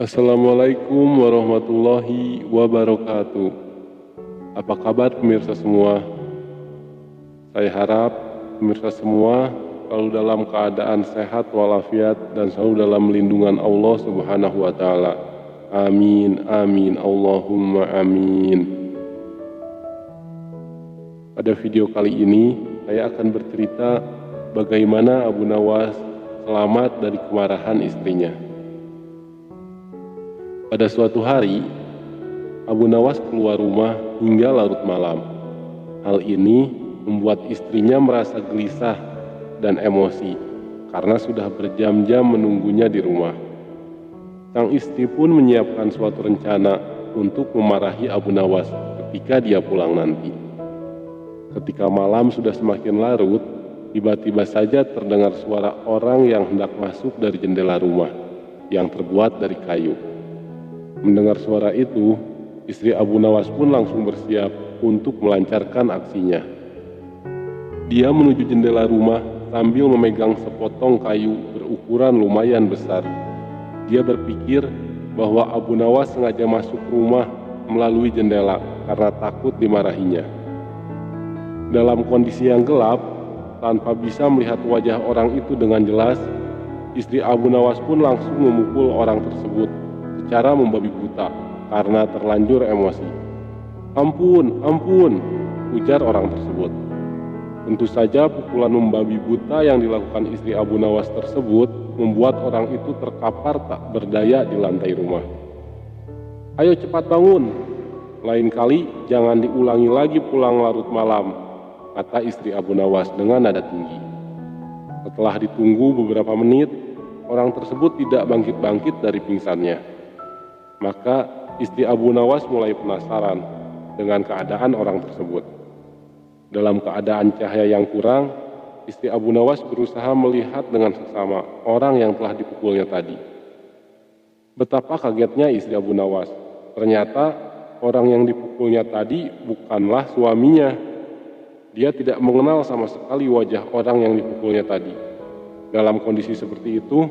Assalamualaikum warahmatullahi wabarakatuh. Apa kabar pemirsa semua? Saya harap pemirsa semua selalu dalam keadaan sehat walafiat dan selalu dalam lindungan Allah Subhanahu wa taala. Amin amin Allahumma amin. Pada video kali ini saya akan bercerita bagaimana Abu Nawas selamat dari kemarahan istrinya. Pada suatu hari, Abu Nawas keluar rumah hingga larut malam. Hal ini membuat istrinya merasa gelisah dan emosi karena sudah berjam-jam menunggunya di rumah. Sang istri pun menyiapkan suatu rencana untuk memarahi Abu Nawas ketika dia pulang nanti. Ketika malam sudah semakin larut, tiba-tiba saja terdengar suara orang yang hendak masuk dari jendela rumah yang terbuat dari kayu. Mendengar suara itu, istri Abu Nawas pun langsung bersiap untuk melancarkan aksinya. Dia menuju jendela rumah sambil memegang sepotong kayu berukuran lumayan besar. Dia berpikir bahwa Abu Nawas sengaja masuk rumah melalui jendela karena takut dimarahinya. Dalam kondisi yang gelap, tanpa bisa melihat wajah orang itu dengan jelas, istri Abu Nawas pun langsung memukul orang tersebut secara membabi buta karena terlanjur emosi. "Ampun, ampun," ujar orang tersebut. Tentu saja pukulan membabi buta yang dilakukan istri Abu Nawas tersebut membuat orang itu terkapar tak berdaya di lantai rumah. "Ayo cepat bangun, lain kali jangan diulangi lagi pulang larut malam," kata istri Abu Nawas dengan nada tinggi. Setelah ditunggu beberapa menit, orang tersebut tidak bangkit-bangkit dari pingsannya. Maka istri Abu Nawas mulai penasaran dengan keadaan orang tersebut. Dalam keadaan cahaya yang kurang, istri Abu Nawas berusaha melihat dengan seksama orang yang telah dipukulnya tadi. Betapa kagetnya istri Abu Nawas. Ternyata orang yang dipukulnya tadi bukanlah suaminya. Dia tidak mengenal sama sekali wajah orang yang dipukulnya tadi. Dalam kondisi seperti itu,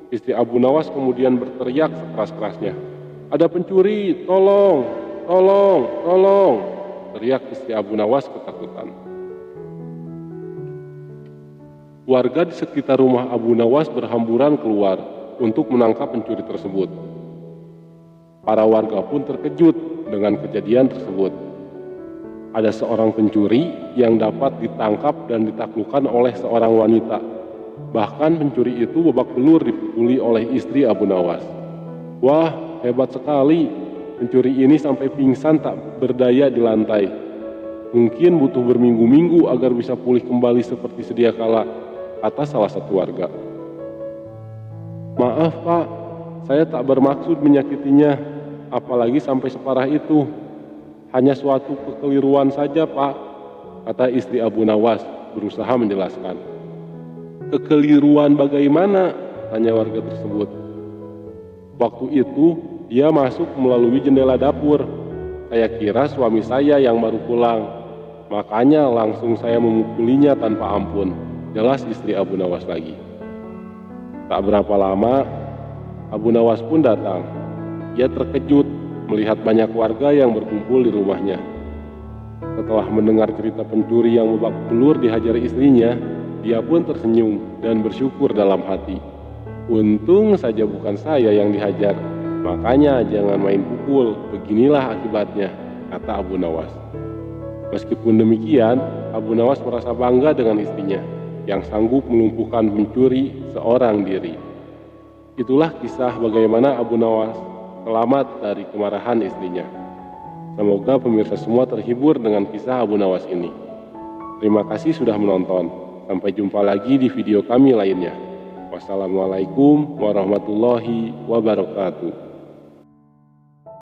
istri Abu Nawas kemudian berteriak sekeras-kerasnya, "Ada pencuri, tolong, tolong, tolong!" teriak istri Abu Nawas ketakutan. Warga di sekitar rumah Abu Nawas berhamburan keluar untuk menangkap pencuri tersebut. Para warga pun terkejut dengan kejadian tersebut. Ada seorang pencuri yang dapat ditangkap dan ditaklukkan oleh seorang wanita. Bahkan pencuri itu babak belur dipukuli oleh istri Abu Nawas. "Wah, hebat sekali, pencuri ini sampai pingsan tak berdaya di lantai. Mungkin butuh berminggu-minggu agar bisa pulih kembali seperti sedia kala," kata salah satu warga. "Maaf Pak, saya tak bermaksud menyakitinya, apalagi sampai separah itu. Hanya suatu kekeliruan saja Pak," kata istri Abu Nawas berusaha menjelaskan. "Kekeliruan bagaimana?" tanya warga tersebut. "Waktu itu dia masuk melalui jendela dapur. Saya kira suami saya yang baru pulang. Makanya langsung saya memukulinya tanpa ampun," jelas istri Abu Nawas lagi. Tak berapa lama, Abu Nawas pun datang. Ia terkejut melihat banyak warga yang berkumpul di rumahnya. Setelah mendengar cerita pencuri yang babak belur dihajar istrinya, dia pun tersenyum dan bersyukur dalam hati. "Untung saja bukan saya yang dihajar. Makanya jangan main pukul, beginilah akibatnya," kata Abu Nawas. Meskipun demikian, Abu Nawas merasa bangga dengan istrinya yang sanggup melumpuhkan pencuri seorang diri. Itulah kisah bagaimana Abu Nawas selamat dari kemarahan istrinya. Semoga pemirsa semua terhibur dengan kisah Abu Nawas ini. Terima kasih sudah menonton. Sampai jumpa lagi di video kami lainnya. Wassalamualaikum warahmatullahi wabarakatuh.